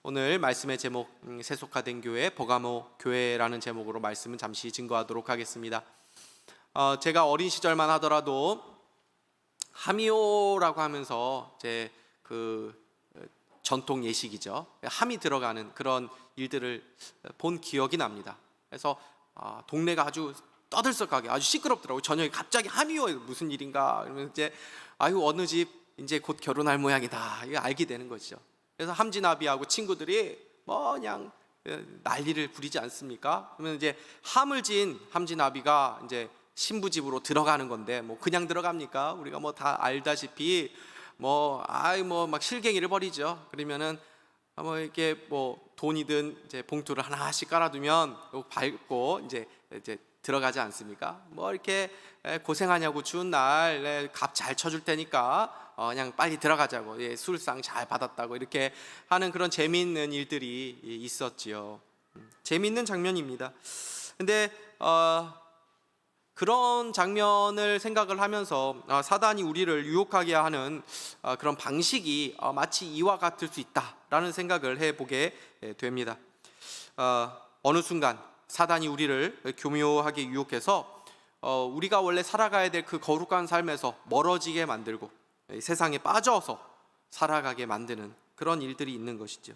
오늘 말씀의 제목 세속화된 교회 버가모 교회라는 제목으로 말씀은 잠시 증거하도록 하겠습니다. 제가 어린 시절만 하더라도 함이오라고 하면서 제 전통 예식이죠. 함이 들어가는 그런 일들을 본 기억이 납니다. 그래서 동네가 아주 떠들썩하게 아주 시끄럽더라고요. 저녁에 갑자기 함이오 무슨 일인가 그러면 이제 어느 집 이제 곧 결혼할 모양이다 이거 알게 되는 거죠. 그래서 함지나비하고 친구들이 그냥 난리를 부리지 않습니까? 그러면 이제 함을 지은 함지나비가 이제 신부 집으로 들어가는 건데 그냥 들어갑니까? 우리가 다 알다시피 막 실갱이를 벌이죠. 그러면은 이렇게 돈이든 이제 봉투를 하나씩 깔아두면 밟고 이제 들어가지 않습니까? 이렇게 고생하냐고 추운 날 값 잘 쳐줄 테니까 그냥 빨리 들어가자고, 술상 잘 받았다고 이렇게 하는 그런 재미있는 일들이 있었지요. 재미있는 장면입니다. 근데 그런 장면을 생각을 하면서 사단이 우리를 유혹하게 하는 그런 방식이 마치 이와 같을 수 있다라는 생각을 해보게 됩니다. 어느 순간 사단이 우리를 교묘하게 유혹해서 우리가 원래 살아가야 될 그 거룩한 삶에서 멀어지게 만들고 세상에 빠져서 살아가게 만드는 그런 일들이 있는 것이죠.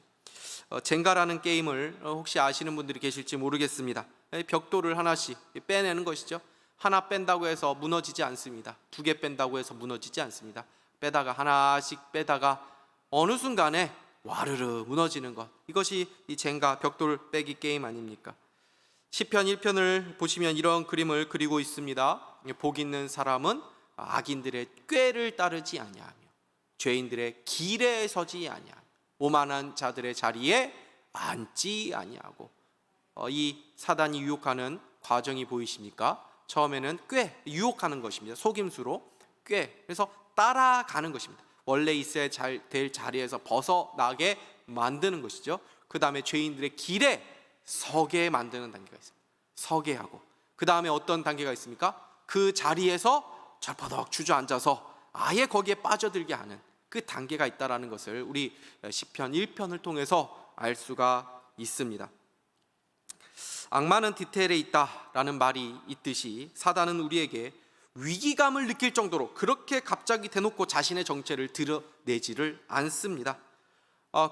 젠가라는 게임을 혹시 아시는 분들이 계실지 모르겠습니다. 벽돌을 하나씩 빼내는 것이죠. 하나 뺀다고 해서 무너지지 않습니다. 2개 뺀다고 해서 무너지지 않습니다. 빼다가 하나씩 빼다가 어느 순간에 와르르 무너지는 것, 이것이 이 젠가 벽돌 빼기 게임 아닙니까? 시편 1편을 보시면 이런 그림을 그리고 있습니다. 복 있는 사람은 악인들의 꾀를 따르지 아니하며 죄인들의 길에 서지 아니하며 오만한 자들의 자리에 앉지 아니하고, 이 사단이 유혹하는 과정이 보이십니까? 처음에는 유혹하는 것입니다. 속임수로 그래서 따라가는 것입니다. 원래 있어야 될 자리에서 벗어나게 만드는 것이죠. 그 다음에 죄인들의 길에 서게 만드는 단계가 있습니다. 서게 하고, 그 다음에 어떤 단계가 있습니까? 그 자리에서 절퍼덕 주저앉아서 아예 거기에 빠져들게 하는 그 단계가 있다는 것을 우리 시편 1편을 통해서 알 수가 있습니다. 악마는 디테일에 있다라는 말이 있듯이 사단은 우리에게 위기감을 느낄 정도로 그렇게 갑자기 대놓고 자신의 정체를 드러내지를 않습니다.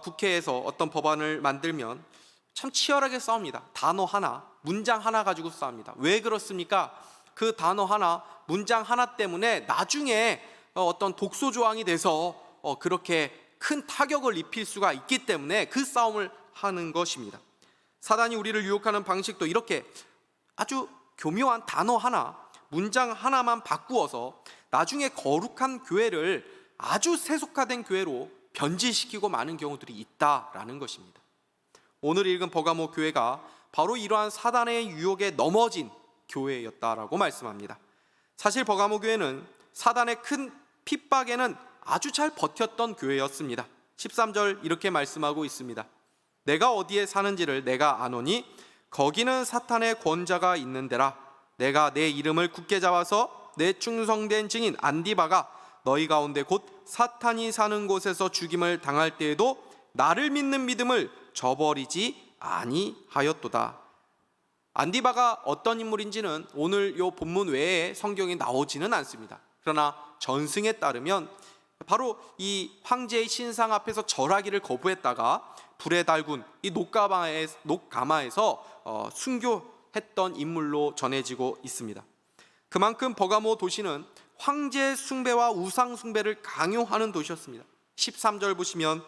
국회에서 어떤 법안을 만들면 참 치열하게 싸웁니다. 단어 하나, 문장 하나 가지고 싸웁니다. 왜 그렇습니까? 그 단어 하나, 문장 하나 때문에 나중에 어떤 독소 조항이 돼서 그렇게 큰 타격을 입힐 수가 있기 때문에 그 싸움을 하는 것입니다. 사단이 우리를 유혹하는 방식도 이렇게 아주 교묘한 단어 하나, 문장 하나만 바꾸어서 나중에 거룩한 교회를 아주 세속화된 교회로 변질시키고 마는 경우들이 있다라는 것입니다. 오늘 읽은 버가모 교회가 바로 이러한 사단의 유혹에 넘어진 교회였다라고 말씀합니다. 사실 버가모 교회는 사단의 큰 핍박에는 아주 잘 버텼던 교회였습니다. 13절 이렇게 말씀하고 있습니다. 내가 어디에 사는지를 내가 아노니 거기는 사탄의 권자가 있는 데라. 내가 내 이름을 굳게 잡아서 내 충성된 증인 안디바가 너희 가운데 곧 사탄이 사는 곳에서 죽임을 당할 때에도 나를 믿는 믿음을 저버리지 아니하였도다. 안디바가 어떤 인물인지는 오늘 이 본문 외에 성경에 나오지는 않습니다. 그러나 전승에 따르면 바로 이 황제의 신상 앞에서 절하기를 거부했다가 불에 달군 이 녹가마에서 순교했던 인물로 전해지고 있습니다. 그만큼 버가모 도시는 황제 숭배와 우상 숭배를 강요하는 도시였습니다. 13절 보시면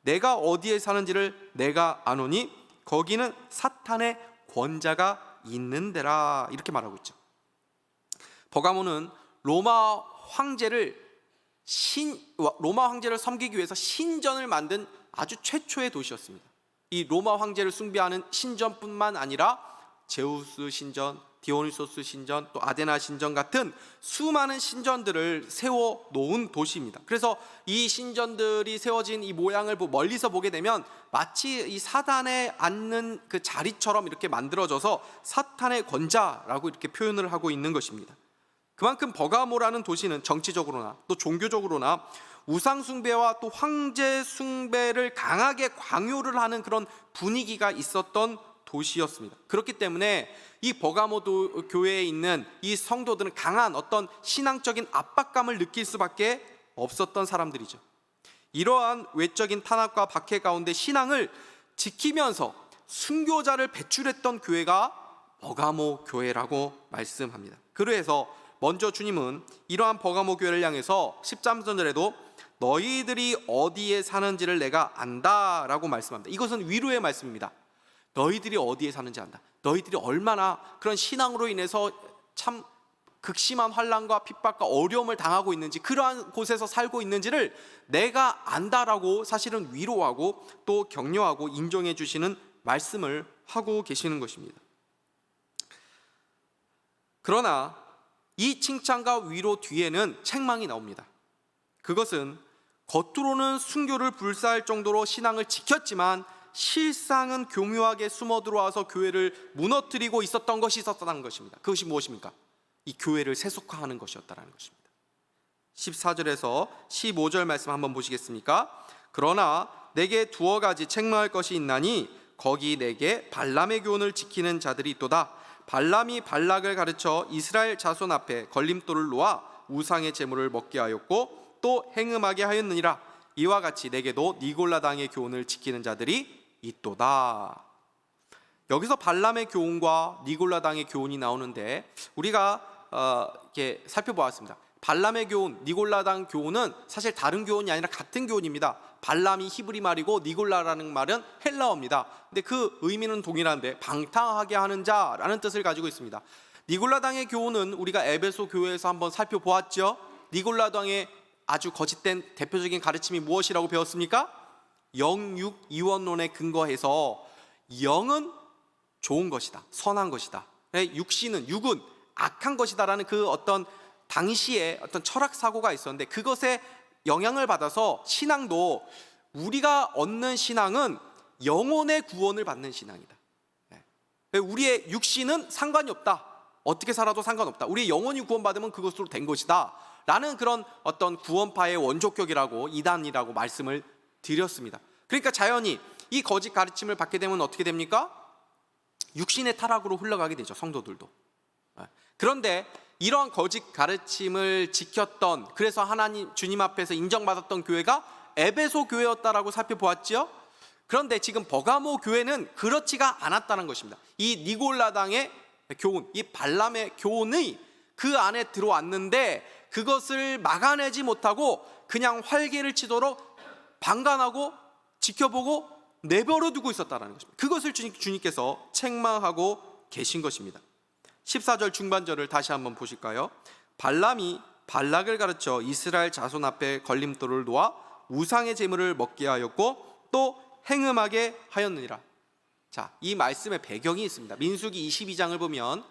내가 어디에 사는지를 내가 아노니 거기는 사탄의 권자가 있는 데라 이렇게 말하고 있죠. 버가모는 로마 황제를 섬기기 위해서 신전을 만든 아주 최초의 도시였습니다. 이 로마 황제를 숭배하는 신전뿐만 아니라 제우스 신전, 디오니소스 신전, 또 아데나 신전 같은 수많은 신전들을 세워 놓은 도시입니다. 그래서 이 신전들이 세워진 이 모양을 멀리서 보게 되면 마치 이 사단에 앉는 그 자리처럼 이렇게 만들어져서 사탄의 권자라고 이렇게 표현을 하고 있는 것입니다. 그만큼 버가모라는 도시는 정치적으로나 또 종교적으로나 우상 숭배와 또 황제 숭배를 강하게 강요를 하는 그런 분위기가 있었던 도시였습니다. 그렇기 때문에 이 버가모 교회에 있는 이 성도들은 강한 어떤 신앙적인 압박감을 느낄 수밖에 없었던 사람들이죠. 이러한 외적인 탄압과 박해 가운데 신앙을 지키면서 순교자를 배출했던 교회가 버가모 교회라고 말씀합니다. 그래서 먼저 주님은 이러한 버가모 교회를 향해서 13절에도 너희들이 어디에 사는지를 내가 안다라고 말씀합니다. 이것은 위로의 말씀입니다. 너희들이 어디에 사는지 안다. 너희들이 얼마나 그런 신앙으로 인해서 참 극심한 환난과 핍박과 어려움을 당하고 있는지, 그러한 곳에서 살고 있는지를 내가 안다라고 사실은 위로하고 또 격려하고 인정해 주시는 말씀을 하고 계시는 것입니다. 그러나 이 칭찬과 위로 뒤에는 책망이 나옵니다. 그것은 겉으로는 순교를 불사할 정도로 신앙을 지켰지만 실상은 교묘하게 숨어 들어와서 교회를 무너뜨리고 있었던 것이 있었다는 것입니다. 그것이 무엇입니까? 이 교회를 세속화하는 것이었다는 것입니다. 14절에서 15절 말씀 한번 보시겠습니까? 그러나 내게 두어 가지 책망할 것이 있나니 거기 내게 발람의 교훈을 지키는 자들이 있도다. 발람이 발락을 가르쳐 이스라엘 자손 앞에 걸림돌을 놓아 우상의 제물을 먹게 하였고 또 행음하게 하였느니라. 이와 같이 내게도 니골라당의 교훈을 지키는 자들이 있도다. 여기서 발람의 교훈과 니골라당의 교훈이 나오는데 우리가 이렇게 살펴보았습니다. 발람의 교훈, 니골라당 교훈은 사실 다른 교훈이 아니라 같은 교훈입니다. 발람이 히브리 말이고 니골라라는 말은 헬라어입니다. 근데 그 의미는 동일한데 방탕하게 하는 자라는 뜻을 가지고 있습니다. 니골라당의 교훈은 우리가 에베소 교회에서 한번 살펴보았죠. 니골라당의 아주 거짓된 대표적인 가르침이 무엇이라고 배웠습니까? 영육 이원론에 근거해서 영은 좋은 것이다, 선한 것이다, 육은 악한 것이다라는 그 어떤 당시에 어떤 철학 사고가 있었는데 그것에 영향을 받아서 신앙도 우리가 얻는 신앙은 영혼의 구원을 받는 신앙이다. 우리의 육신은 상관이 없다. 어떻게 살아도 상관없다. 우리의 영혼이 구원받으면 그것으로 된 것이다 라는 그런 어떤 구원파의 원조격이라고 이단이라고 말씀을 드렸습니다. 그러니까 자연히 이 거짓 가르침을 받게 되면 어떻게 됩니까? 육신의 타락으로 흘러가게 되죠. 성도들도. 그런데 이러한 거짓 가르침을 지켰던, 그래서 하나님 주님 앞에서 인정받았던 교회가 에베소 교회였다라고 살펴보았지요. 그런데 지금 버가모 교회는 그렇지가 않았다는 것입니다. 이 니골라당의 교훈, 이 발람의 교훈이 그 안에 들어왔는데 그것을 막아내지 못하고 그냥 활개를 치도록 방관하고 지켜보고 내버려 두고 있었다는 것입니다. 그것을 주님께서 책망하고 계신 것입니다. 14절 중반절을 다시 한번 보실까요? 발람이 발락을 가르쳐 이스라엘 자손 앞에 걸림돌을 놓아 우상의 제물을 먹게 하였고 또 행음하게 하였느니라. 자, 이 말씀의 배경이 있습니다. 민수기 22장을 보면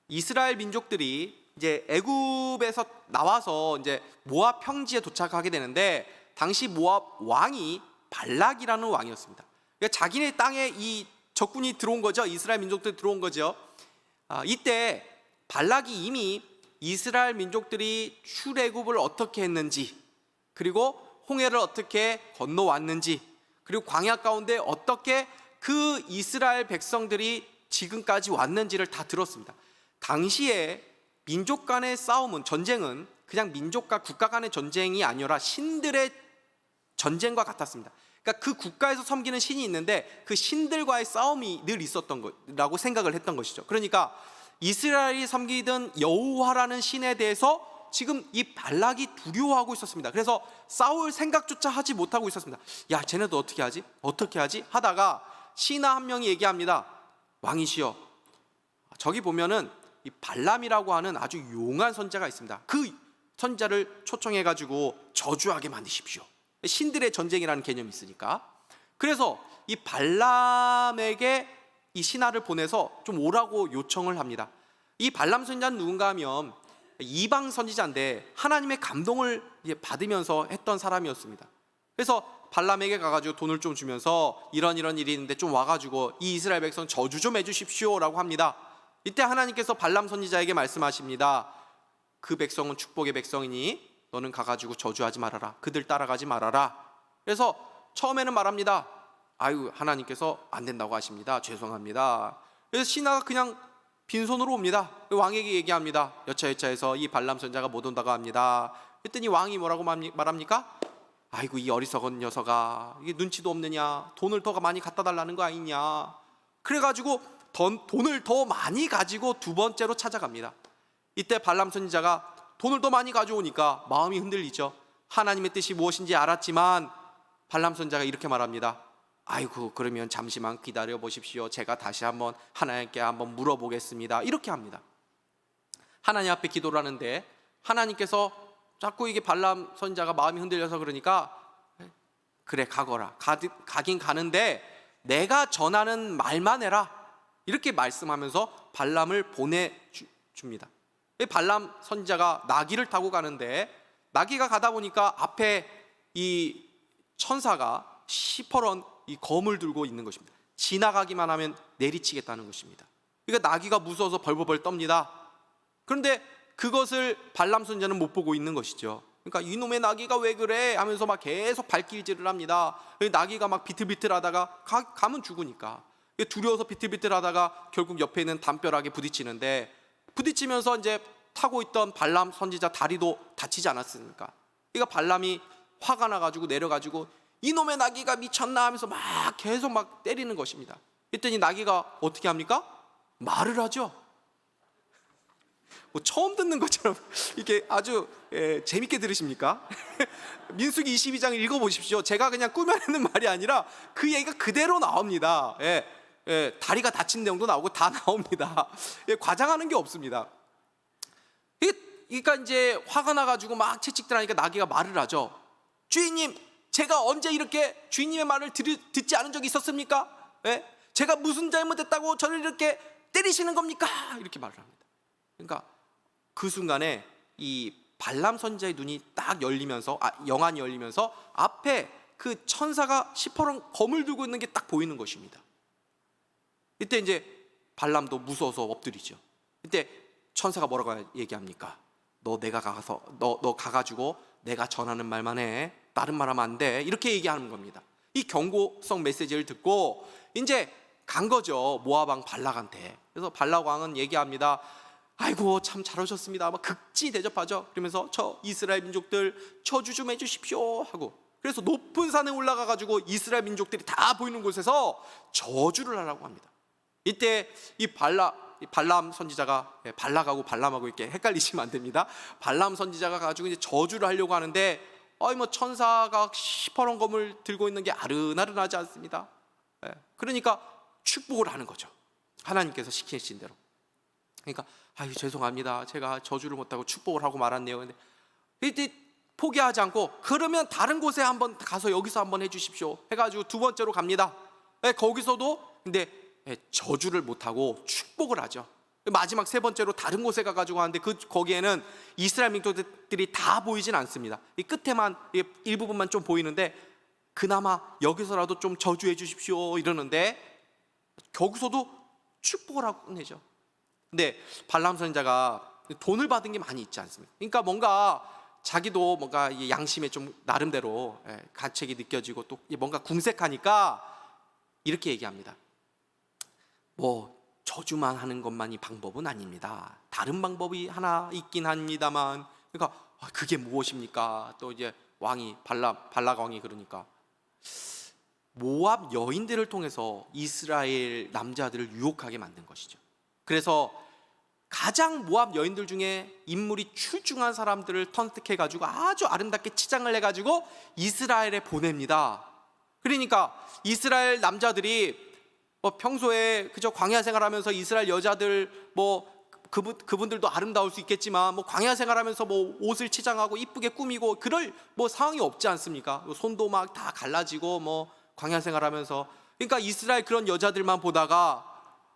이스라엘 민족들이 이제 애굽에서 나와서 이제 모압 평지에 도착하게 되는데 당시 모압 왕이 발락이라는 왕이었습니다. 그러니까 자기네 땅에 이 적군이 들어온 거죠. 이스라엘 민족들이 들어온 거죠. 이때 발락이 이미 이스라엘 민족들이 출애굽을 어떻게 했는지, 그리고 홍해를 어떻게 건너왔는지, 그리고 광야 가운데 어떻게 그 이스라엘 백성들이 지금까지 왔는지를 다 들었습니다. 당시에 민족 간의 싸움은, 전쟁은 그냥 민족과 국가 간의 전쟁이 아니라 신들의 전쟁과 같았습니다. 그러니까 그 국가에서 섬기는 신이 있는데 그 신들과의 싸움이 늘 있었던 거라고 생각을 했던 것이죠. 그러니까 이스라엘이 섬기던 여호와라는 신에 대해서 지금 이 발락이 두려워하고 있었습니다. 그래서 싸울 생각조차 하지 못하고 있었습니다. 야, 쟤네도 어떻게 하지? 어떻게 하지? 하다가 신하 한 명이 얘기합니다. 왕이시여, 저기 보면은 이 발람이라고 하는 아주 용한 선자가 있습니다. 그 선자를 초청해가지고 저주하게 만드십시오. 신들의 전쟁이라는 개념이 있으니까. 그래서 이 발람에게 이 신하를 보내서 좀 오라고 요청을 합니다. 이 발람 선지자는 누군가 하면 이방 선지자인데 하나님의 감동을 받으면서 했던 사람이었습니다. 그래서 발람에게 가가지고 돈을 좀 주면서 이런 일이 있는데 좀 와가지고 이 이스라엘 백성 저주 좀 해주십시오 라고 합니다. 이때 하나님께서 발람 선지자에게 말씀하십니다. 그 백성은 축복의 백성이니 너는 가가지고 저주하지 말아라. 그들 따라가지 말아라. 그래서 처음에는 말합니다. 아유, 하나님께서 안 된다고 하십니다. 죄송합니다. 그래서 신하가 그냥 빈손으로 옵니다. 왕에게 얘기합니다. 여차여차해서 이 발람 선지자가 못 온다고 합니다. 그랬더니 왕이 뭐라고 말합니까? 아이고, 이 어리석은 녀석아, 이게 눈치도 없느냐, 돈을 더 많이 갖다 달라는 거 아니냐. 그래가지고 돈을 더 많이 가지고 두 번째로 찾아갑니다. 이때 발람 선지자가 돈을 더 많이 가져오니까 마음이 흔들리죠. 하나님의 뜻이 무엇인지 알았지만 발람 선지자가 이렇게 말합니다. 아이고, 그러면 잠시만 기다려 보십시오. 제가 다시 한번 하나님께 한번 물어보겠습니다. 이렇게 합니다. 하나님 앞에 기도를 하는데 하나님께서 자꾸 이게 발람 선지자가 마음이 흔들려서 그러니까 그래, 가거라. 가긴 가는데 내가 전하는 말만 해라. 이렇게 말씀하면서 발람을 보내줍니다. 발람 선지자가 나귀를 타고 가는데 나귀가 가다 보니까 앞에 이 천사가 시퍼런 이 검을 들고 있는 것입니다. 지나가기만 하면 내리치겠다는 것입니다. 그러니까 나귀가 무서워서 벌벌벌 떱니다. 그런데 그것을 발람 선지자는 못 보고 있는 것이죠. 그러니까 이놈의 나귀가 왜 그래 하면서 막 계속 발길질을 합니다. 나귀가 막 비틀비틀하다가 가면 죽으니까 두려워서 비틀비틀하다가 결국 옆에 있는 담벼락에 부딪히는데, 부딪히면서 이제 타고 있던 발람 선지자 다리도 다치지 않았습니까? 그러니까 발람이 화가 나가지고 내려가지고 이놈의 나귀가 미쳤나 하면서 막 계속 막 때리는 것입니다. 그랬더니 나귀가 어떻게 합니까? 말을 하죠. 뭐 처음 듣는 것처럼 이렇게 아주 재밌게 들으십니까? 민수기 22장 읽어보십시오. 제가 그냥 꾸며내는 말이 아니라 그 얘기가 그대로 나옵니다. 다리가 다친 내용도 나오고 다 나옵니다. 과장하는 게 없습니다. 그러니까 이제 화가 나가지고 막 채찍질 하니까 나귀가 말을 하죠. 주인님, 제가 언제 이렇게 주인님의 말을 듣지 않은 적이 있었습니까? 제가 무슨 잘못했다고 저를 이렇게 때리시는 겁니까? 이렇게 말을 합니다. 그러니까 그 순간에 이 발람 선지자의 눈이 딱 열리면서, 영안이 열리면서 앞에 그 천사가 시퍼런 검을 들고 있는 게 딱 보이는 것입니다. 이때 이제 발람도 무서워서 엎드리죠. 이때 천사가 뭐라고 얘기합니까? 너 가가지고 내가 전하는 말만 해. 다른 말 하면 안 돼. 이렇게 얘기하는 겁니다. 이 경고성 메시지를 듣고 이제 간 거죠. 모압 왕 발락한테. 그래서 발락 왕은 얘기합니다. 아이고, 참 잘하셨습니다. 막 극지 대접하죠. 그러면서 저 이스라엘 민족들 저주 좀 해주십시오 하고, 그래서 높은 산에 올라가 가지고 이스라엘 민족들이 다 보이는 곳에서 저주를 하라고 합니다. 이때 이 발람 선지자가, 발락하고 발람하고 이렇게 헷갈리시면 안 됩니다. 발람 선지자가 가지고 이제 저주를 하려고 하는데 뭐 천사가 시퍼런 검을 들고 있는 게 아른아른하지 않습니다. 그러니까 축복을 하는 거죠. 하나님께서 시키신 대로. 그러니까 아유, 죄송합니다. 제가 저주를 못하고 축복을 하고 말았네요. 근데 이때 포기하지 않고 그러면 다른 곳에 한번 가서 여기서 한번 해주십시오 해가지고 두 번째로 갑니다. 거기서도 근데 저주를 못하고 축복을 하죠. 마지막 세 번째로 다른 곳에 가가지고 하는데 거기에는 이스라엘 민족들이 다 보이진 않습니다. 이 끝에만 일부분만 좀 보이는데 그나마 여기서라도 좀 저주해 주십시오 이러는데 거기서도 축복을 하고 끝내죠. 근데 발람 선지자가 돈을 받은 게 많이 있지 않습니까? 그러니까 뭔가 자기도 뭔가 양심에 좀 나름대로 가책이 느껴지고 또 뭔가 궁색하니까 이렇게 얘기합니다. 뭐 저주만 하는 것만이 방법은 아닙니다. 다른 방법이 하나 있긴 합니다만. 그러니까 그게 무엇입니까? 또 이제 왕이 발락 왕이 그러니까 모압 여인들을 통해서 이스라엘 남자들을 유혹하게 만든 것이죠. 그래서 가장 모압 여인들 중에 인물이 출중한 사람들을 선택해가지고 아주 아름답게 치장을 해가지고 이스라엘에 보냅니다. 그러니까 이스라엘 남자들이 평소에 그저 광야 생활하면서 이스라엘 여자들 그분들도 아름다울 수 있겠지만 광야 생활하면서 옷을 치장하고 이쁘게 꾸미고 그럴 상황이 없지 않습니까? 손도 막 다 갈라지고 광야 생활하면서. 그러니까 이스라엘 그런 여자들만 보다가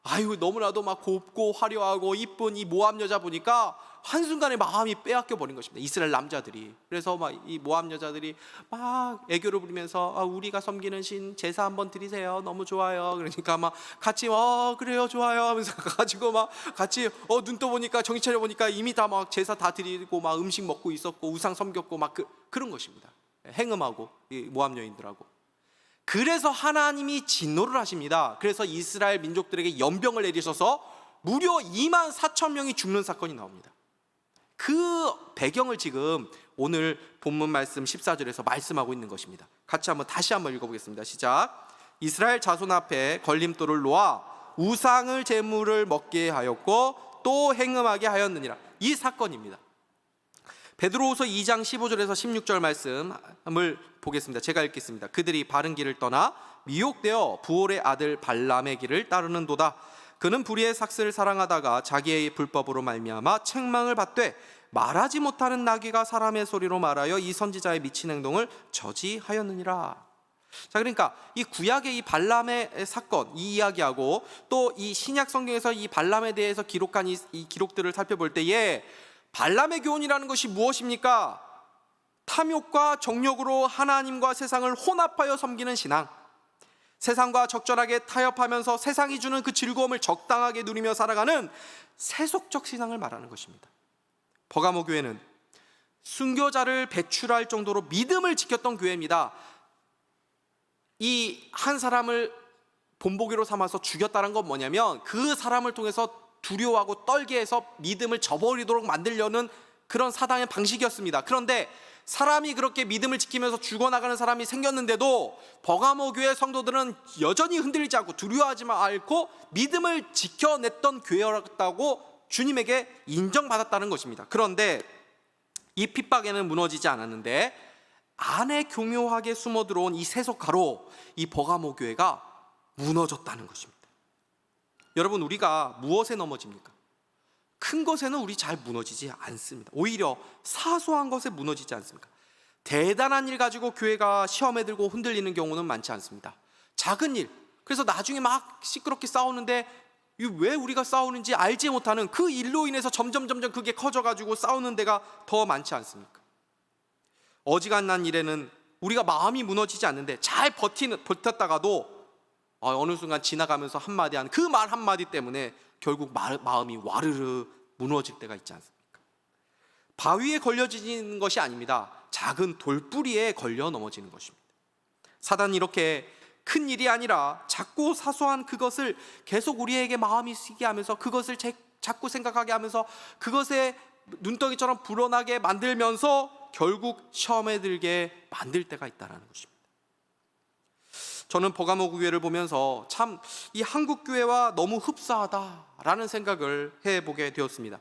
아유, 너무나도 막 곱고 화려하고 이쁜 이 모압 여자 보니까 한순간에 마음이 빼앗겨 버린 것입니다. 이스라엘 남자들이. 그래서 막 이 모압 여자들이 막 애교를 부리면서 우리가 섬기는 신 제사 한번 드리세요. 너무 좋아요. 그러니까 막 같이 그래요 좋아요 하면서 가지고 막 같이 눈 떠 보니까 정신 차려 보니까 이미 다 막 제사 다 드리고 막 음식 먹고 있었고 우상 섬겼고 막 그런 것입니다. 행음하고 이 모압 여인들하고. 그래서 하나님이 진노를 하십니다. 그래서 이스라엘 민족들에게 연병을 내리셔서 무려 2만 4천 명이 죽는 사건이 나옵니다. 그 배경을 지금 오늘 본문 말씀 14절에서 말씀하고 있는 것입니다. 같이 다시 한번 읽어보겠습니다. 시작. 이스라엘 자손 앞에 걸림돌을 놓아 우상을 제물을 먹게 하였고 또 행음하게 하였느니라. 이 사건입니다. 베드로후서 2장 15절에서 16절 말씀을 보겠습니다. 제가 읽겠습니다. 그들이 바른 길을 떠나 미혹되어 부올의 아들 발람의 길을 따르는도다. 그는 불의의 삭스를 사랑하다가 자기의 불법으로 말미암아 책망을 받되 말하지 못하는 나귀가 사람의 소리로 말하여 이 선지자의 미친 행동을 저지하였느니라. 자, 그러니까 이 구약의 이 발람의 사건, 이 이야기하고 또 이 신약 성경에서 이 발람에 대해서 기록한 이 기록들을 살펴볼 때에 발람의 교훈이라는 것이 무엇입니까? 탐욕과 정욕으로 하나님과 세상을 혼합하여 섬기는 신앙, 세상과 적절하게 타협하면서 세상이 주는 그 즐거움을 적당하게 누리며 살아가는 세속적 신앙을 말하는 것입니다. 버가모 교회는 순교자를 배출할 정도로 믿음을 지켰던 교회입니다. 이 한 사람을 본보기로 삼아서 죽였다는 건 뭐냐면 그 사람을 통해서 두려워하고 떨게 해서 믿음을 저버리도록 만들려는 그런 사단의 방식이었습니다. 그런데 사람이 그렇게 믿음을 지키면서 죽어나가는 사람이 생겼는데도 버가모 교회 성도들은 여전히 흔들리지 않고 두려워하지 않고 믿음을 지켜냈던 교회였다고 주님에게 인정받았다는 것입니다. 그런데 이 핍박에는 무너지지 않았는데 안에 교묘하게 숨어들어온 이 세속가로 이 버가모 교회가 무너졌다는 것입니다. 여러분, 우리가 무엇에 넘어집니까? 큰 것에는 우리 잘 무너지지 않습니다. 오히려 사소한 것에 무너지지 않습니까? 대단한 일 가지고 교회가 시험에 들고 흔들리는 경우는 많지 않습니다. 작은 일, 그래서 나중에 막 시끄럽게 싸우는데 왜 우리가 싸우는지 알지 못하는 그 일로 인해서 점점 그게 커져가지고 싸우는 데가 더 많지 않습니까? 어지간한 일에는 우리가 마음이 무너지지 않는데 잘 버텼다가도 어느 순간 지나가면서 한마디 한 그 말 한마디 때문에 결국 마음이 와르르 무너질 때가 있지 않습니까? 바위에 걸려지는 것이 아닙니다. 작은 돌뿌리에 걸려 넘어지는 것입니다. 사단이 이렇게 큰 일이 아니라 작고 사소한 그것을 계속 우리에게 마음이 쓰게 하면서 그것을 자꾸 생각하게 하면서 그것에 눈덩이처럼 불어나게 만들면서 결국 시험에 들게 만들 때가 있다는 것입니다. 저는 버가모 교회를 보면서 참 이 한국 교회와 너무 흡사하다라는 생각을 해보게 되었습니다.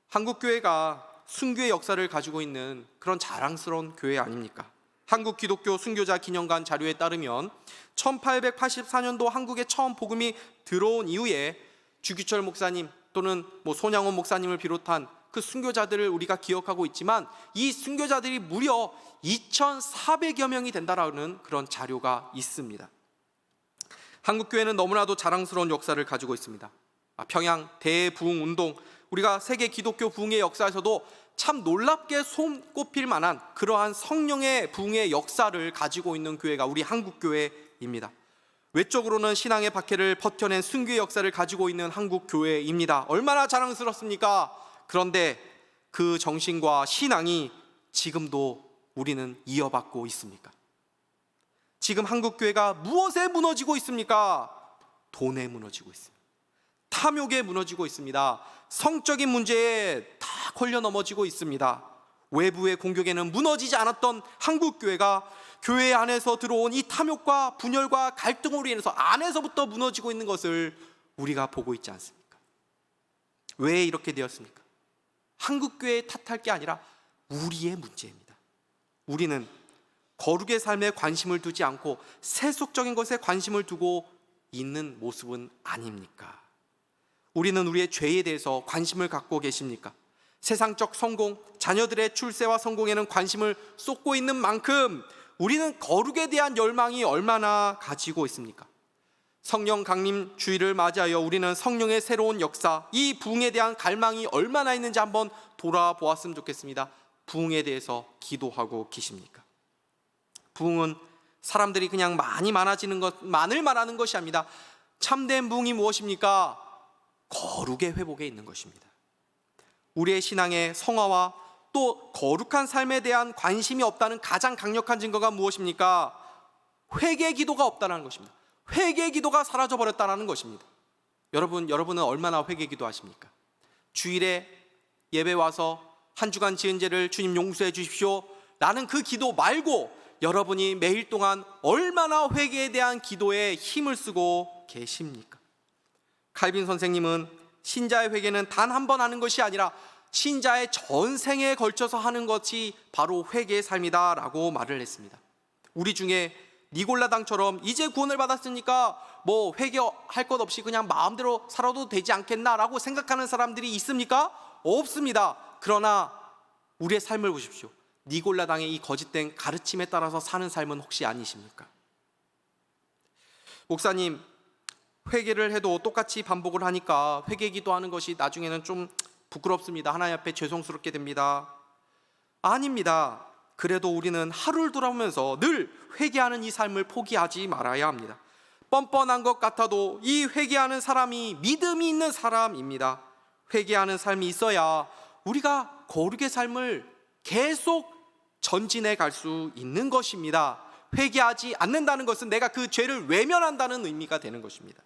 한국 교회가 순교의 역사를 가지고 있는 그런 자랑스러운 교회 아닙니까? 한국 기독교 순교자 기념관 자료에 따르면 1884년도 한국에 처음 복음이 들어온 이후에 주기철 목사님 또는 손양원 목사님을 비롯한 그 순교자들을 우리가 기억하고 있지만 이 순교자들이 무려 2,400여 명이 된다라는 그런 자료가 있습니다. 한국교회는 너무나도 자랑스러운 역사를 가지고 있습니다. 평양 대부흥 운동, 우리가 세계 기독교 부흥의 역사에서도 참 놀랍게 손꼽힐 만한 그러한 성령의 부흥의 역사를 가지고 있는 교회가 우리 한국교회입니다. 외적으로는 신앙의 박해를 버텨낸 순교의 역사를 가지고 있는 한국교회입니다. 얼마나 자랑스럽습니까? 그런데 그 정신과 신앙이 지금도 우리는 이어받고 있습니까? 지금 한국교회가 무엇에 무너지고 있습니까? 돈에 무너지고 있습니다. 탐욕에 무너지고 있습니다. 성적인 문제에 다 걸려 넘어지고 있습니다. 외부의 공격에는 무너지지 않았던 한국교회가 교회 안에서 들어온 이 탐욕과 분열과 갈등으로 인해서 안에서부터 무너지고 있는 것을 우리가 보고 있지 않습니까? 왜 이렇게 되었습니까? 한국교회에 탓할 게 아니라 우리의 문제입니다. 우리는 거룩의 삶에 관심을 두지 않고 세속적인 것에 관심을 두고 있는 모습은 아닙니까? 우리는 우리의 죄에 대해서 관심을 갖고 계십니까? 세상적 성공, 자녀들의 출세와 성공에는 관심을 쏟고 있는 만큼 우리는 거룩에 대한 열망이 얼마나 가지고 있습니까? 성령 강림 주일을 맞이하여 우리는 성령의 새로운 역사, 이 부흥에 대한 갈망이 얼마나 있는지 한번 돌아보았으면 좋겠습니다. 부흥에 대해서 기도하고 계십니까? 부흥은 사람들이 그냥 많이 많아지는 것만을 말하는 것이 아닙니다. 참된 부흥이 무엇입니까? 거룩의 회복에 있는 것입니다. 우리의 신앙의 성화와 또 거룩한 삶에 대한 관심이 없다는 가장 강력한 증거가 무엇입니까? 회개 기도가 없다는 것입니다. 회개 기도가 사라져버렸다는 것입니다. 여러분은 얼마나 회개 기도하십니까? 주일에 예배 와서 한 주간 지은 죄를 주님 용서해 주십시오 라는 그 기도 말고 여러분이 매일 동안 얼마나 회개에 대한 기도에 힘을 쓰고 계십니까? 칼빈 선생님은 신자의 회개는 단 한 번 하는 것이 아니라 신자의 전생에 걸쳐서 하는 것이 바로 회개의 삶이다 라고 말을 했습니다. 우리 중에 니골라당처럼 이제 구원을 받았으니까 뭐 회개할 것 없이 그냥 마음대로 살아도 되지 않겠나 라고 생각하는 사람들이 있습니까? 없습니다. 그러나 우리의 삶을 보십시오. 니골라당의 이 거짓된 가르침에 따라서 사는 삶은 혹시 아니십니까? 목사님, 회개를 해도 똑같이 반복을 하니까 회개 기도하는 것이 나중에는 좀 부끄럽습니다. 하나님 앞에 죄송스럽게 됩니다. 아닙니다. 그래도 우리는 하루를 돌아보면서 늘 회개하는 이 삶을 포기하지 말아야 합니다. 뻔뻔한 것 같아도 이 회개하는 사람이 믿음이 있는 사람입니다. 회개하는 삶이 있어야 우리가 거룩의 삶을 계속 전진해 갈 수 있는 것입니다. 회개하지 않는다는 것은 내가 그 죄를 외면한다는 의미가 되는 것입니다.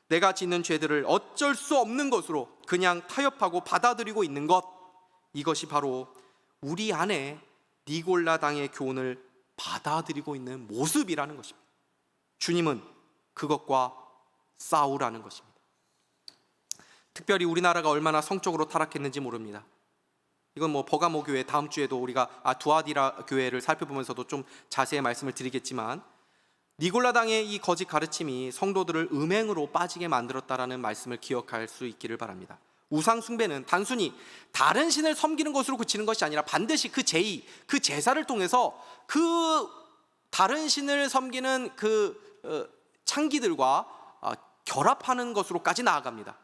내가 짓는 죄들을 어쩔 수 없는 것으로 그냥 타협하고 받아들이고 있는 것, 이것이 바로 우리 안에 니골라당의 교훈을 받아들이고 있는 모습이라는 것입니다. 주님은 그것과 싸우라는 것입니다. 특별히 우리나라가 얼마나 성적으로 타락했는지 모릅니다. 이건 뭐 버가모 교회 다음 주에도 우리가 두아디라 교회를 살펴보면서도 좀 자세히 말씀을 드리겠지만, 니골라당의 이 거짓 가르침이 성도들을 음행으로 빠지게 만들었다라는 말씀을 기억할 수 있기를 바랍니다. 우상 숭배는 단순히 다른 신을 섬기는 것으로 그치는 것이 아니라 반드시 그 제의, 그 제사를 통해서 그 다른 신을 섬기는 그 창기들과 결합하는 것으로까지 나아갑니다.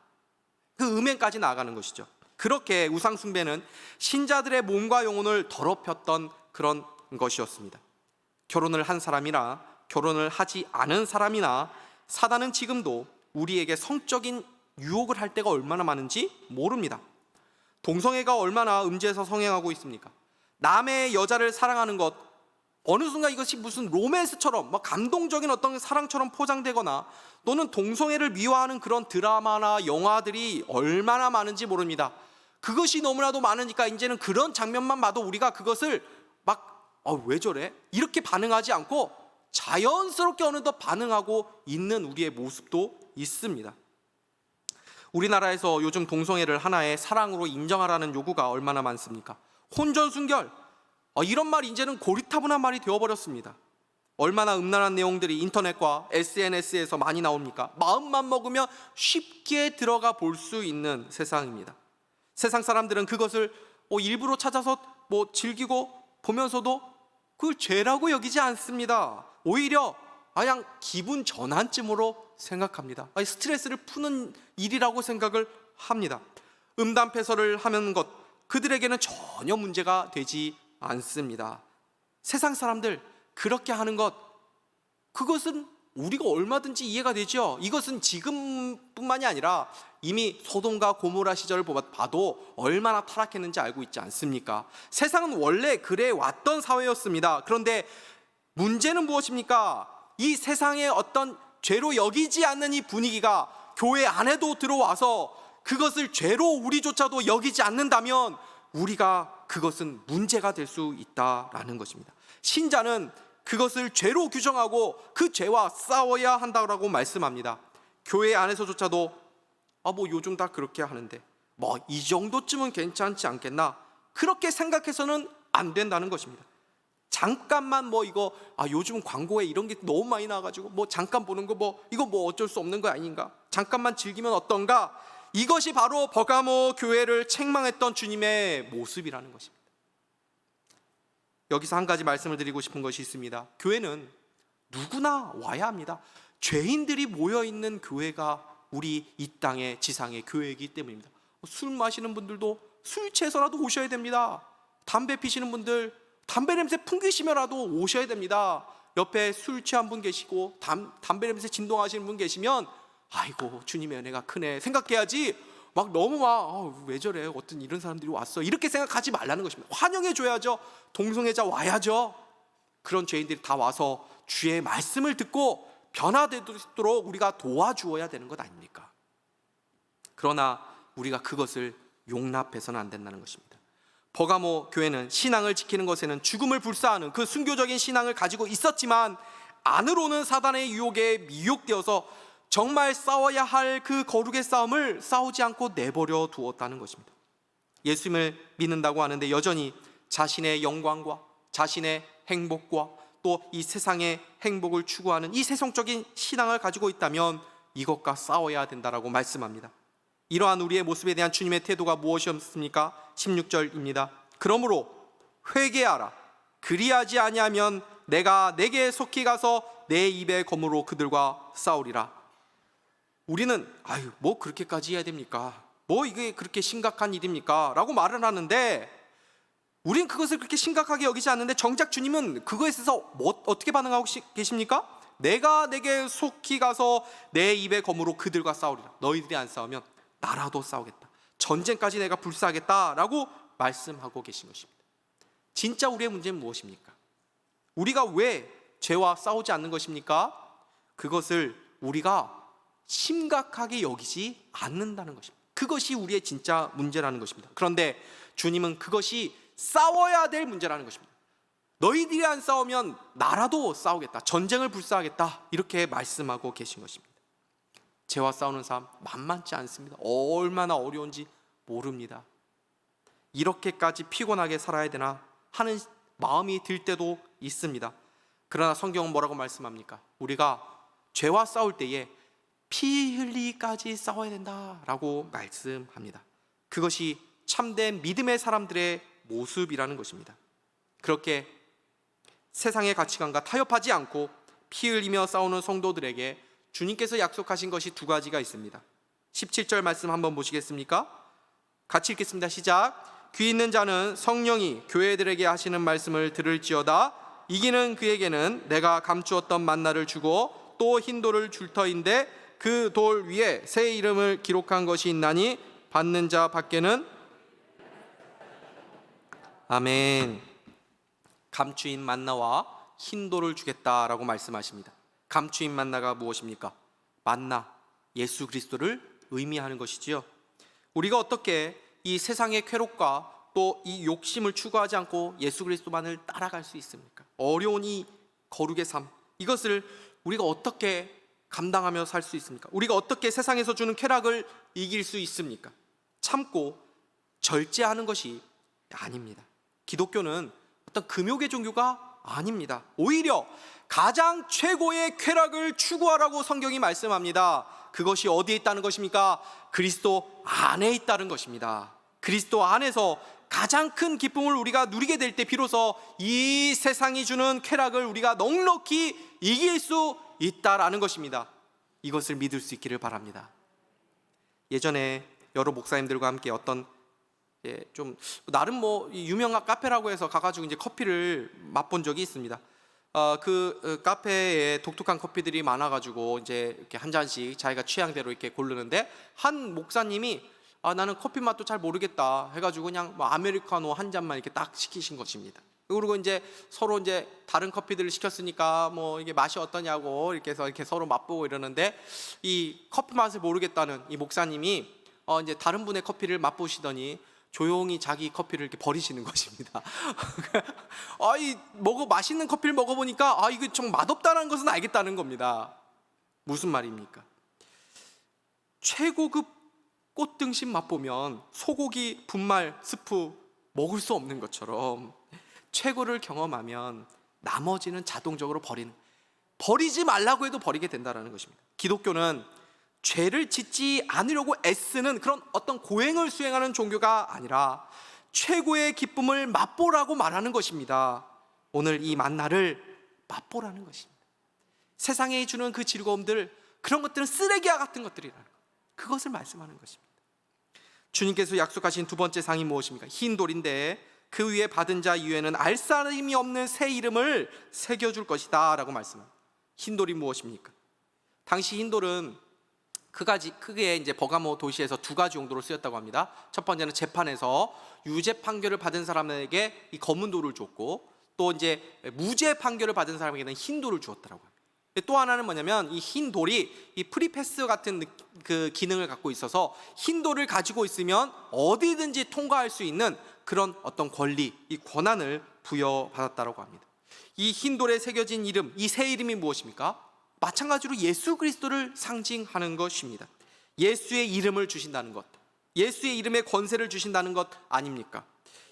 그 음행까지 나아가는 것이죠. 그렇게 우상 숭배는 신자들의 몸과 영혼을 더럽혔던 그런 것이었습니다. 결혼을 한 사람이나 결혼을 하지 않은 사람이나 사단은 지금도 우리에게 성적인 유혹을 할 때가 얼마나 많은지 모릅니다. 동성애가 얼마나 음지에서 성행하고 있습니까? 남의 여자를 사랑하는 것, 어느 순간 이것이 무슨 로맨스처럼 감동적인 어떤 사랑처럼 포장되거나 또는 동성애를 미화하는 그런 드라마나 영화들이 얼마나 많은지 모릅니다. 그것이 너무나도 많으니까 이제는 그런 장면만 봐도 우리가 그것을 왜 저래? 이렇게 반응하지 않고 자연스럽게 어느덧 반응하고 있는 우리의 모습도 있습니다. 우리나라에서 요즘 동성애를 하나의 사랑으로 인정하라는 요구가 얼마나 많습니까? 혼전순결, 이런 말이 이제는 고리타분한 말이 되어버렸습니다. 얼마나 음란한 내용들이 인터넷과 SNS에서 많이 나옵니까? 마음만 먹으면 쉽게 들어가 볼 수 있는 세상입니다. 세상 사람들은 그것을 일부러 찾아서 즐기고 보면서도 그걸 죄라고 여기지 않습니다. 오히려 그냥 기분 전환쯤으로 생각합니다. 스트레스를 푸는 일이라고 생각을 합니다. 음담패설을 하는 것, 그들에게는 전혀 문제가 되지 않습니다. 세상 사람들 그렇게 하는 것, 그것은 우리가 얼마든지 이해가 되죠. 이것은 지금뿐만이 아니라 이미 소돔과 고모라 시절을 봐도 얼마나 타락했는지 알고 있지 않습니까? 세상은 원래 그래 왔던 사회였습니다. 그런데 문제는 무엇입니까? 이 세상의 어떤 죄로 여기지 않는 이 분위기가 교회 안에도 들어와서 그것을 죄로 우리조차도 여기지 않는다면 우리가 그것은 문제가 될 수 있다라는 것입니다. 신자는 그것을 죄로 규정하고 그 죄와 싸워야 한다고 말씀합니다. 교회 안에서조차도 요즘 다 그렇게 하는데 이 정도쯤은 괜찮지 않겠나, 그렇게 생각해서는 안 된다는 것입니다. 잠깐만 이거 요즘은 광고에 이런 게 너무 많이 나와가지고 잠깐 보는 거 이거 어쩔 수 없는 거 아닌가, 잠깐만 즐기면 어떤가, 이것이 바로 버가모 교회를 책망했던 주님의 모습이라는 것입니다. 여기서 한 가지 말씀을 드리고 싶은 것이 있습니다. 교회는 누구나 와야 합니다. 죄인들이 모여있는 교회가 우리 이 땅의 지상의 교회이기 때문입니다. 술 마시는 분들도 술 취해서라도 오셔야 됩니다. 담배 피시는 분들 담배 냄새 풍기시면라도 오셔야 됩니다. 옆에 술 취한 분 계시고 담배 냄새 진동하시는 분 계시면 아이고 주님의 은혜가 크네 생각해야지, 막 너무 왜 저래, 어떤 이런 사람들이 왔어, 이렇게 생각하지 말라는 것입니다. 환영해 줘야죠. 동성애자 와야죠. 그런 죄인들이 다 와서 주의 말씀을 듣고 변화되도록 우리가 도와주어야 되는 것 아닙니까? 그러나 우리가 그것을 용납해서는 안 된다는 것입니다. 버가모 교회는 신앙을 지키는 것에는 죽음을 불사하는 그 순교적인 신앙을 가지고 있었지만, 안으로는 사단의 유혹에 미혹되어서 정말 싸워야 할 그 거룩의 싸움을 싸우지 않고 내버려 두었다는 것입니다. 예수님을 믿는다고 하는데 여전히 자신의 영광과 자신의 행복과 또 이 세상의 행복을 추구하는 이 세속적인 신앙을 가지고 있다면 이것과 싸워야 된다라고 말씀합니다. 이러한 우리의 모습에 대한 주님의 태도가 무엇이었습니까? 16절입니다. 그러므로 회개하라. 그리하지 아니하면 내가 내게 속히 가서 내 입의 검으로 그들과 싸우리라. 우리는 뭐 그렇게까지 해야 됩니까? 뭐 이게 그렇게 심각한 일입니까? 라고 말을 하는데, 우린 그것을 그렇게 심각하게 여기지 않는데 정작 주님은 그거에 있어서 어떻게 반응하고 계십니까? 내가 내게 속히 가서 내 입의 검으로 그들과 싸우리라. 너희들이 안 싸우면 나라도 싸우겠다. 전쟁까지 내가 불사하겠다라고 말씀하고 계신 것입니다. 진짜 우리의 문제는 무엇입니까? 우리가 왜 죄와 싸우지 않는 것입니까? 그것을 우리가 심각하게 여기지 않는다는 것입니다. 그것이 우리의 진짜 문제라는 것입니다. 그런데 주님은 그것이 싸워야 될 문제라는 것입니다. 너희들이 안 싸우면 나라도 싸우겠다. 전쟁을 불사하겠다. 이렇게 말씀하고 계신 것입니다. 죄와 싸우는 삶 만만치 않습니다. 얼마나 어려운지 모릅니다. 이렇게까지 피곤하게 살아야 되나 하는 마음이 들 때도 있습니다. 그러나 성경은 뭐라고 말씀합니까? 우리가 죄와 싸울 때에 피 흘리기까지 싸워야 된다라고 말씀합니다. 그것이 참된 믿음의 사람들의 모습이라는 것입니다. 그렇게 세상의 가치관과 타협하지 않고 피 흘리며 싸우는 성도들에게 주님께서 약속하신 것이 두 가지가 있습니다. 17절 말씀 한번 보시겠습니까? 같이 읽겠습니다. 시작. 귀 있는 자는 성령이 교회들에게 하시는 말씀을 들을지어다. 이기는 그에게는 내가 감추었던 만나를 주고 또 흰 돌을 줄 터인데 그 돌 위에 새 이름을 기록한 것이 있나니 받는 자 밖에는. 아멘. 감추인 만나와 흰 돌을 주겠다라고 말씀하십니다. 감추인 만나가 무엇입니까? 만나, 예수 그리스도를 의미하는 것이지요. 우리가 어떻게 이 세상의 쾌락과 또 이 욕심을 추구하지 않고 예수 그리스도만을 따라갈 수 있습니까? 어려운 이 거룩의 삶, 이것을 우리가 어떻게 감당하며 살 수 있습니까? 우리가 어떻게 세상에서 주는 쾌락을 이길 수 있습니까? 참고 절제하는 것이 아닙니다. 기독교는 어떤 금욕의 종교가 아닙니다. 오히려 가장 최고의 쾌락을 추구하라고 성경이 말씀합니다. 그것이 어디에 있다는 것입니까? 그리스도 안에 있다는 것입니다. 그리스도 안에서 가장 큰 기쁨을 우리가 누리게 될 때 비로소 이 세상이 주는 쾌락을 우리가 넉넉히 이길 수 있다라는 것입니다. 이것을 믿을 수 있기를 바랍니다. 예전에 여러 목사님들과 함께 어떤 좀 나름 유명한 카페라고 해서 가가지고 이제 커피를 맛본 적이 있습니다. 그 카페에 독특한 커피들이 많아가지고 이제 이렇게 한 잔씩 자기가 취향대로 이렇게 고르는데, 한 목사님이 나는 커피 맛도 잘 모르겠다 해가지고 그냥 아메리카노 한 잔만 이렇게 딱 시키신 것입니다. 그리고 이제 서로 이제 다른 커피들을 시켰으니까 이게 맛이 어떠냐고 이렇게 해서 이렇게 서로 맛보고 이러는데, 이 커피 맛을 모르겠다는 이 목사님이 이제 다른 분의 커피를 맛보시더니 조용히 자기 커피를 이렇게 버리시는 것입니다. 맛있는 커피를 먹어보니까 이거 좀 맛없다는 것은 알겠다는 겁니다. 무슨 말입니까? 최고급 꽃등심 맛보면 소고기 분말 스프 먹을 수 없는 것처럼 최고를 경험하면 나머지는 자동적으로 버리지 말라고 해도 버리게 된다는 것입니다. 기독교는 죄를 짓지 않으려고 애쓰는 그런 어떤 고행을 수행하는 종교가 아니라 최고의 기쁨을 맛보라고 말하는 것입니다. 오늘 이 만나를 맛보라는 것입니다. 세상에 주는 그 즐거움들, 그런 것들은 쓰레기와 같은 것들이라는 것, 그것을 말씀하는 것입니다. 주님께서 약속하신 두 번째 상이 무엇입니까? 흰 돌인데 그 위에 받은 자 이외에는 알 사람이 없는 새 이름을 새겨줄 것이다 라고 말씀합니다. 흰 돌이 무엇입니까? 당시 흰 돌은 크게 이제 버가모 도시에서 두 가지 용도로 쓰였다고 합니다. 첫 번째는 재판에서 유죄 판결을 받은 사람에게 이 검은 돌을 줬고, 또 이제 무죄 판결을 받은 사람에게는 흰 돌을 주었다고 합니다. 또 하나는 뭐냐면 이 흰 돌이 이 프리패스 같은 그 기능을 갖고 있어서 흰 돌을 가지고 있으면 어디든지 통과할 수 있는 그런 어떤 권리, 이 권한을 부여받았다고 합니다. 이 흰 돌에 새겨진 이름, 이 새 이름이 무엇입니까? 마찬가지로 예수 그리스도를 상징하는 것입니다. 예수의 이름을 주신다는 것, 예수의 이름에 권세를 주신다는 것 아닙니까?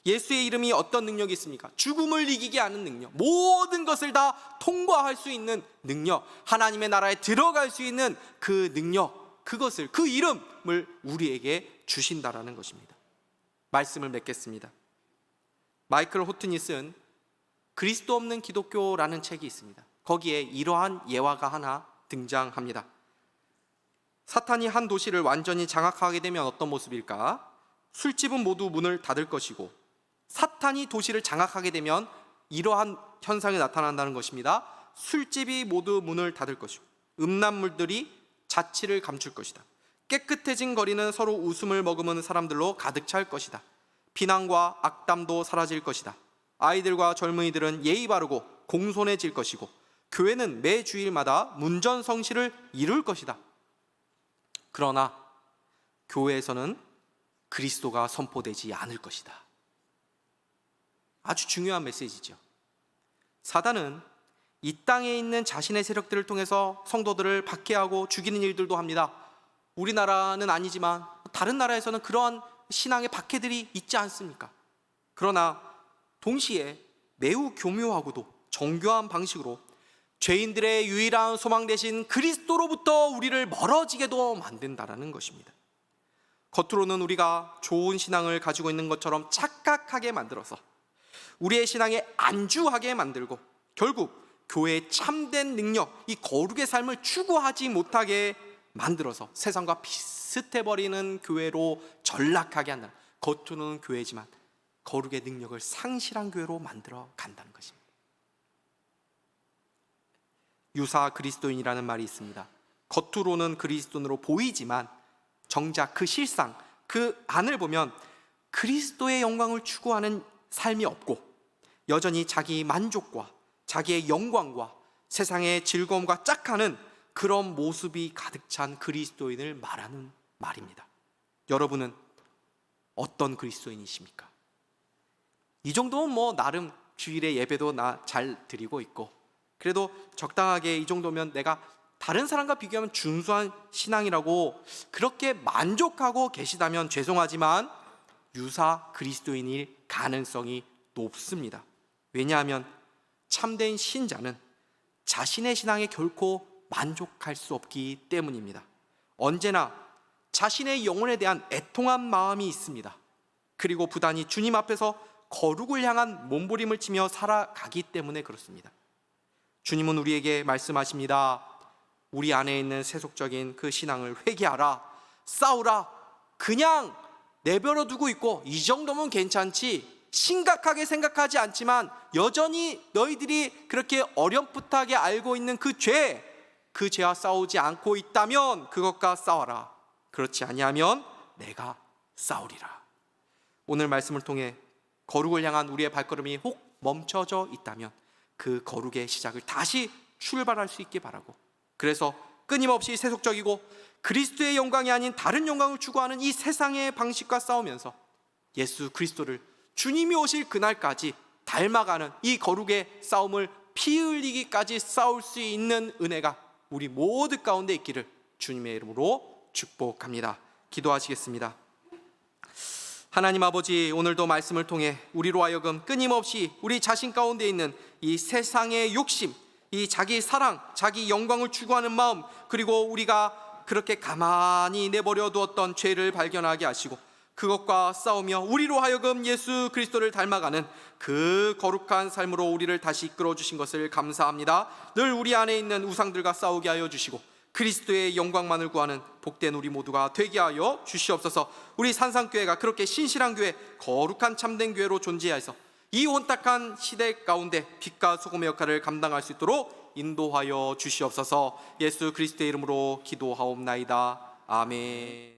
예수의 이름이 어떤 능력이 있습니까? 죽음을 이기게 하는 능력, 모든 것을 다 통과할 수 있는 능력, 하나님의 나라에 들어갈 수 있는 그 능력, 그것을, 그 이름을 우리에게 주신다라는 것입니다. 말씀을 맺겠습니다. 마이클 호튼이 쓴 그리스도 없는 기독교라는 책이 있습니다. 거기에 이러한 예화가 하나 등장합니다. 사탄이 한 도시를 완전히 장악하게 되면 어떤 모습일까? 술집은 모두 문을 닫을 것이고, 사탄이 도시를 장악하게 되면 이러한 현상이 나타난다는 것입니다. 술집이 모두 문을 닫을 것이고, 음란물들이 자취를 감출 것이다. 깨끗해진 거리는 서로 웃음을 머금은 사람들로 가득 찰 것이다. 비난과 악담도 사라질 것이다. 아이들과 젊은이들은 예의 바르고 공손해질 것이고, 교회는 매 주일마다 문전성시를 이룰 것이다. 그러나 교회에서는 그리스도가 선포되지 않을 것이다. 아주 중요한 메시지죠. 사단은 이 땅에 있는 자신의 세력들을 통해서 성도들을 박해하고 죽이는 일들도 합니다. 우리나라는 아니지만 다른 나라에서는 그러한 신앙의 박해들이 있지 않습니까? 그러나 동시에 매우 교묘하고도 정교한 방식으로 죄인들의 유일한 소망 대신 그리스도로부터 우리를 멀어지게도 만든다라는 것입니다. 겉으로는 우리가 좋은 신앙을 가지고 있는 것처럼 착각하게 만들어서 우리의 신앙에 안주하게 만들고, 결국 교회의 참된 능력, 이 거룩의 삶을 추구하지 못하게 만들어서 세상과 비슷해버리는 교회로 전락하게 한다. 겉으로는 교회지만 거룩의 능력을 상실한 교회로 만들어 간다는 것입니다. 유사 그리스도인이라는 말이 있습니다. 겉으로는 그리스도인으로 보이지만 정작 그 실상, 그 안을 보면 그리스도의 영광을 추구하는 삶이 없고, 여전히 자기 만족과 자기의 영광과 세상의 즐거움과 짝하는 그런 모습이 가득 찬 그리스도인을 말하는 말입니다. 여러분은 어떤 그리스도인이십니까? 이 정도면 나름 주일에 예배도 잘 드리고 있고, 그래도 적당하게 이 정도면 내가 다른 사람과 비교하면 준수한 신앙이라고 그렇게 만족하고 계시다면 죄송하지만 유사 그리스도인일 가능성이 높습니다. 왜냐하면 참된 신자는 자신의 신앙에 결코 만족할 수 없기 때문입니다. 언제나 자신의 영혼에 대한 애통한 마음이 있습니다. 그리고 부단히 주님 앞에서 거룩을 향한 몸부림을 치며 살아가기 때문에 그렇습니다. 주님은 우리에게 말씀하십니다. 우리 안에 있는 세속적인 그 신앙을 회개하라, 싸우라. 그냥 내버려 두고 있고 이 정도면 괜찮지, 심각하게 생각하지 않지만 여전히 너희들이 그렇게 어렴풋하게 알고 있는 그 죄와 싸우지 않고 있다면 그것과 싸워라. 그렇지 아니하면 내가 싸우리라. 오늘 말씀을 통해 거룩을 향한 우리의 발걸음이 혹 멈춰져 있다면 그 거룩의 시작을 다시 출발할 수 있게 바라고, 그래서 끊임없이 세속적이고 그리스도의 영광이 아닌 다른 영광을 추구하는 이 세상의 방식과 싸우면서 예수 그리스도를, 주님이 오실 그날까지 닮아가는 이 거룩의 싸움을 피 흘리기까지 싸울 수 있는 은혜가 우리 모두 가운데 있기를 주님의 이름으로 축복합니다. 기도하시겠습니다. 하나님 아버지, 오늘도 말씀을 통해 우리로 하여금 끊임없이 우리 자신 가운데 있는 이 세상의 욕심, 이 자기 사랑, 자기 영광을 추구하는 마음, 그리고 우리가 그렇게 가만히 내버려 두었던 죄를 발견하게 하시고 그것과 싸우며 우리로 하여금 예수 그리스도를 닮아가는 그 거룩한 삶으로 우리를 다시 이끌어 주신 것을 감사합니다. 늘 우리 안에 있는 우상들과 싸우게 하여 주시고 그리스도의 영광만을 구하는 복된 우리 모두가 되게 하여 주시옵소서. 우리 산상교회가 그렇게 신실한 교회, 거룩한 참된 교회로 존재해서 이 혼탁한 시대 가운데 빛과 소금의 역할을 감당할 수 있도록 인도하여 주시옵소서. 예수 그리스도의 이름으로 기도하옵나이다. 아멘.